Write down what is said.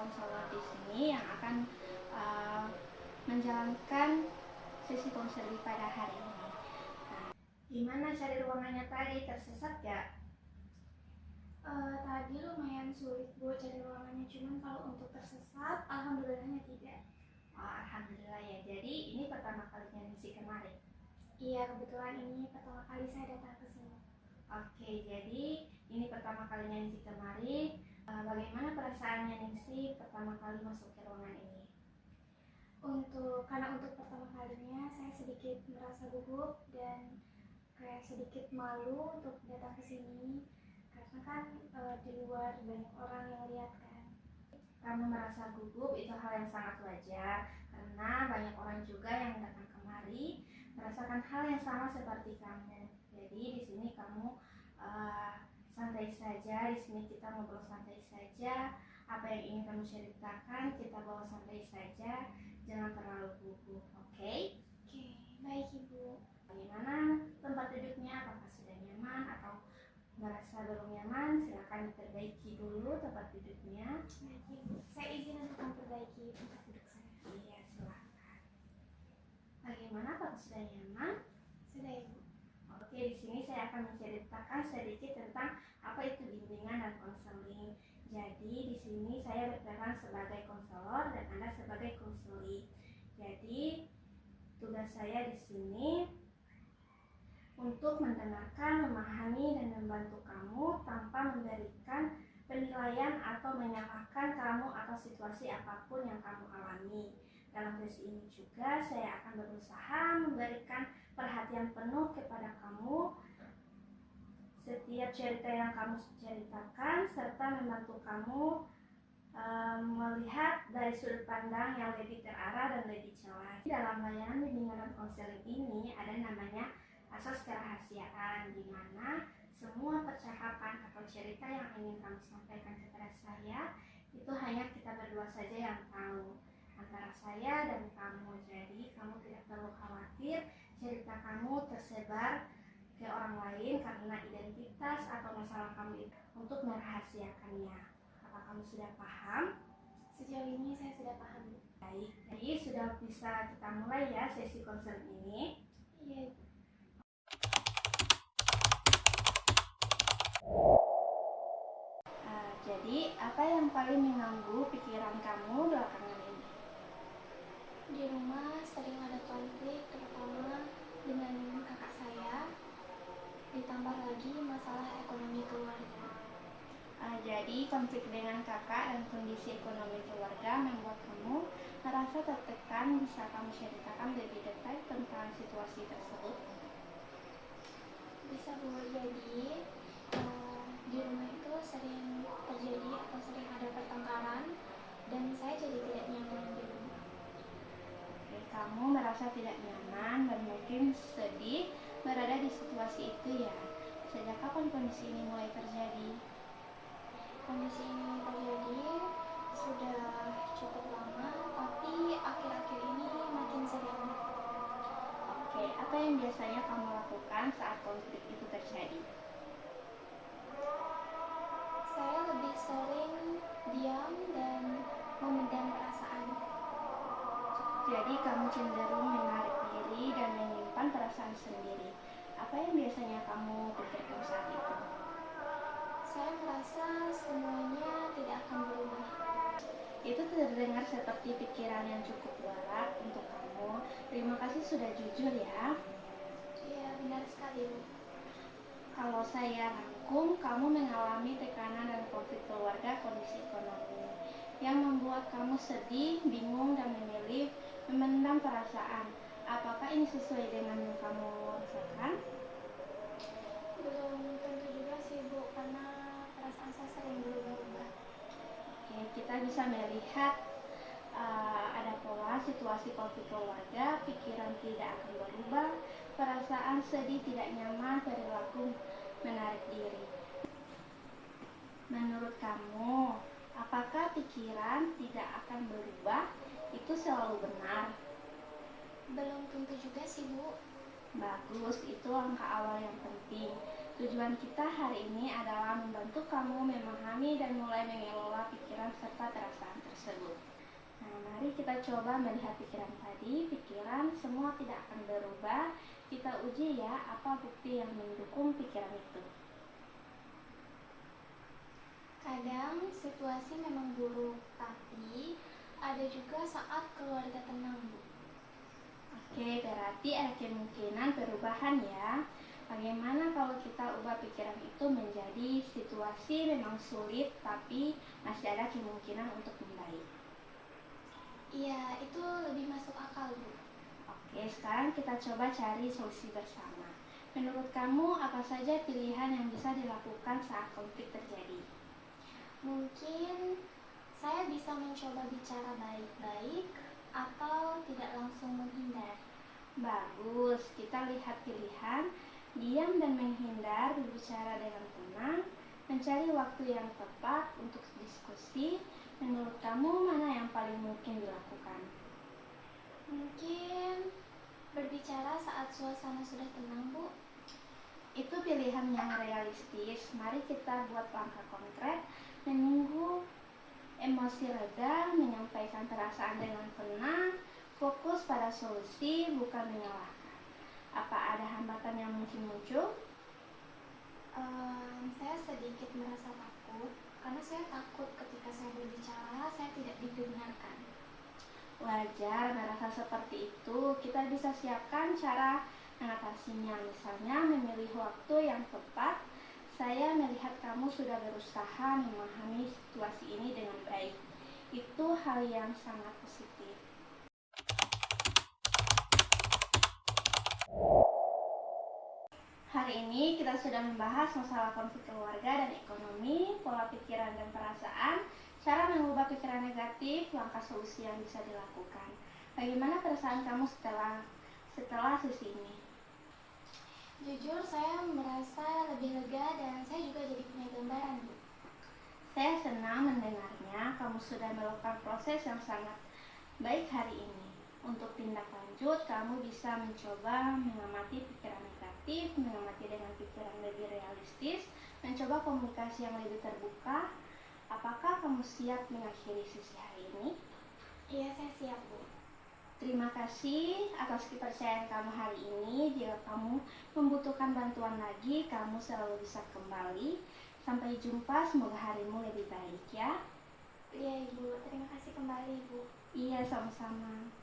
konselor di sini yang akan menjalankan sesi konseling pada hari ini. Nah, gimana cari ruangannya tadi? Tersesat gak? Tadi lumayan sulit Bu cari ruangannya, cuman kalau untuk tersesat, alhamdulillahnya tidak. Oh, alhamdulillah ya. Jadi ini pertama kalinya ngisi kemarin? Iya, kebetulan ini pertama kali saya datang ke sini. Oke, jadi ini pertama kalinya ngisi kemarin. Bagaimana perasaannya Ningsi pertama kali masuk ke ruangan ini? Karena untuk pertama kalinya saya sedikit merasa gugup dan kayak sedikit malu untuk datang ke sini karena kan di luar banyak orang yang lihat kan. Kamu merasa gugup itu hal yang sangat wajar karena banyak orang juga yang datang kemari merasakan hal yang sama seperti kamu. Jadi di sini kamu santai saja, di sini kita ngobrol santai saja. Apa yang ingin kamu ceritakan kita bawa santai saja, jangan terlalu gugup, oke? Oke, baik Ibu. Bagaimana tempat duduknya? Apakah sudah nyaman atau merasa belum nyaman? Silakan diperbaiki dulu tempat duduknya. Baik Ibu, saya izin untuk memperbaiki tempat duduk saya. Iya, silakan. Bagaimana? Apakah sudah nyaman? Sudah Ibu. Oke, di sini saya akan menceritakan sedikit tentang apa itu bimbingan dan konseling. Jadi di sini saya berperan sebagai konselor dan Anda sebagai konseli. Jadi tugas saya di sini untuk mendengarkan, memahami, dan membantu kamu tanpa memberikan penilaian atau menyalahkan kamu atau situasi apapun yang kamu alami. Dalam sesi ini juga saya akan berusaha memberikan perhatian penuh kepada kamu setiap cerita yang kamu ceritakan, serta membantu kamu melihat dari sudut pandang yang lebih terarah dan lebih jelas. Dalam layanan bimbingan dan konseling ini ada namanya asas kerahasiaan, di mana semua percakapan atau cerita yang ingin kamu sampaikan kepada saya itu hanya kita berdua saja yang tahu, antara saya dan kamu. Jadi kamu tidak perlu khawatir cerita kamu tersebar ke orang lain karena identitas atau masalah kamu itu untuk merahasiakannya. Apa kamu sudah paham? Sejauh ini saya sudah paham. Baik, jadi sudah bisa kita mulai ya sesi konseling ini. Iya Ibu. Jadi apa yang paling mengganggu pikiran kamu belakangan ini? Di rumah sering ada konflik, terutama dengan kakak saya, ditambah lagi masalah ekonomi keluarga. Jadi konflik dengan kakak dan kondisi ekonomi keluarga membuat kamu merasa tertekan. Bisa kamu ceritakan lebih detail tentang situasi tersebut? Bisa Bu, jadi di rumah itu sering terjadi atau sering ada pertengkaran dan saya jadi tidak nyaman di rumah. Oke, kamu merasa tidak nyaman dan mungkin sedih berada di situasi itu ya. Sejak kapan kondisi ini mulai terjadi? Kondisi ini terjadi sudah cukup lama, tapi akhir-akhir ini makin sering. Oke, apa yang biasanya kamu lakukan saat konflik itu terjadi? Saya lebih sering diam dan memendam perasaan. Jadi kamu cenderung menarik diri dan menyimpan perasaan sendiri. Apa yang biasanya kamu pikirkan saat itu? Saya merasa semuanya tidak akan berubah. Itu terdengar seperti pikiran yang cukup berat untuk kamu. Terima kasih sudah jujur ya. Iya, benar sekali Bu. Kalau saya rangkum, kamu mengalami tekanan dan konflik keluarga, kondisi ekonomi yang membuat kamu sedih, bingung, dan memilih memendam perasaan. Apakah ini sesuai dengan yang kamu rasakan? Belum tentu juga sih Bu, karena perasaan saya sering berubah-ubah. Oke, kita bisa melihat ada pola situasi konflik keluarga, pikiran tidak akan berubah, perasaan sedih, tidak nyaman, perilaku menarik diri. Menurut kamu, apakah pikiran tidak akan berubah itu selalu benar? Belum tentu juga sih Bu. Bagus, itu langkah awal yang penting. Tujuan kita hari ini adalah membantu kamu memahami dan mulai mengelola pikiran serta perasaan tersebut. tersebut. Nah, mari kita coba melihat pikiran tadi. Pikiran semua tidak akan berubah. Kita uji ya, apa bukti yang mendukung pikiran itu. Kadang situasi memang buruk, tapi ada juga saat keluarga tenang, Bu. Oke, berarti ada kemungkinan perubahan ya. Bagaimana kalau kita ubah pikiran itu menjadi situasi memang sulit, tapi masih ada kemungkinan untuk membaik. Iya, itu lebih masuk akal, Bu. Oke, sekarang kita coba cari solusi bersama. Menurut kamu, apa saja pilihan yang bisa dilakukan saat konflik terjadi? Mungkin saya bisa mencoba bicara baik-baik atau tidak langsung menghindar. Bagus, kita lihat pilihan. Diam dan menghindar, berbicara dengan tenang, mencari waktu yang tepat untuk diskusi. Menurut kamu, mana yang paling mungkin dilakukan? Mungkin berbicara saat suasana sudah tenang, Bu. Itu pilihan yang realistis. Mari kita buat langkah konkret, menunggu emosi reda, menyampaikan perasaan dengan tenang, fokus pada solusi, bukan menyalahkan. Apa ada hambatan yang mungkin muncul? Saya sedikit merasa takut, karena saya takut ketika saya berbicara, saya tidak didengarkan. Wajar merasa seperti itu. Kita bisa siapkan cara mengatasinya. Misalnya memilih waktu yang tepat. Saya melihat kamu sudah berusaha memahami situasi ini dengan baik. Itu hal yang sangat positif. Hari ini kita sudah membahas masalah konflik keluarga dan ekonomi, pola pikiran dan perasaan, cara mengubah pikiran negatif, langkah solusi yang bisa dilakukan. Bagaimana perasaan kamu setelah sesi ini? Jujur, saya merasa lebih lega dan saya juga jadi punya gambaran, Bu. Saya senang mendengarnya. Kamu sudah melakukan proses yang sangat baik hari ini. Untuk tindak lanjut, kamu bisa mencoba mengamati pikiran negatif, mengamati dengan pikiran lebih realistis, mencoba komunikasi yang lebih terbuka. Apakah kamu siap mengakhiri sesi hari ini? Iya, saya siap, Bu. Terima kasih atas kepercayaan kamu hari ini. Jika kamu membutuhkan bantuan lagi, kamu selalu bisa kembali. Sampai jumpa, semoga harimu lebih baik ya. Iya, Ibu. Terima kasih kembali, Bu. Iya, sama-sama.